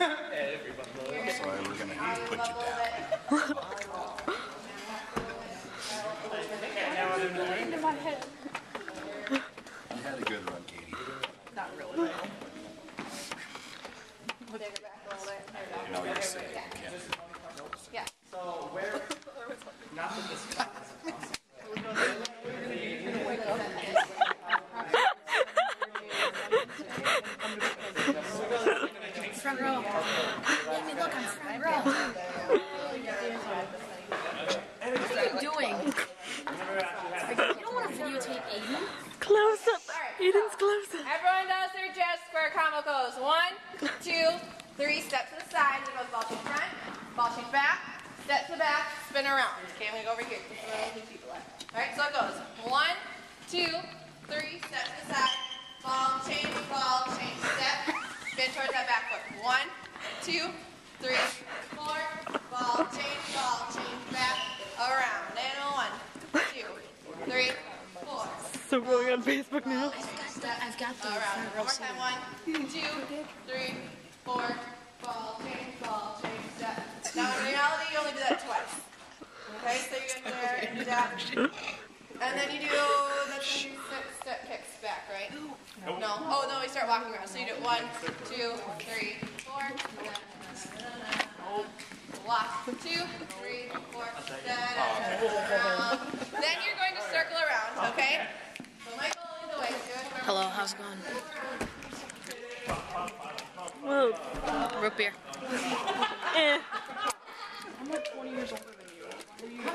Sorry, we're gonna put you down. Into my head. You had a good run, Katie. Not really. You know you're safe. You can't. Yeah. So where? Not that this class is Front row. Let me look, I'm front row. What are you doing? You don't want to videotape Aiden. Close up. Aiden's close up. Everyone does their jazz square combo goes 1, 2, 3, step to the side. It goes ball change front, ball change back, step to the back, spin around. Okay, I'm going to go over here. Alright, so it goes 1, 2, 3, step to the side, ball change, step, spin towards that back foot. 1, 2, 3, 4, ball change, back, around. And 1, 2, 3, 4. So going on Facebook now. I've got the around. One more time. 1, 2, 3, 4. Ball change, step. Now in reality, you only do that twice. Okay, so you go there and do that, and then you do the 3-step kicks back, right? No. Oh no, we start walking around. So you do 1, 2, 3, 4. Walk 2, 3, 4. Around. Then you're going to circle around. Okay. So Michael, lead the way. Hello, how's it going? Whoa. Root beer. Eh. I'm like 20 years older than you.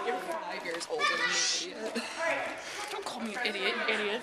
You're 5 years older than me, idiot. Don't call me an idiot, idiot.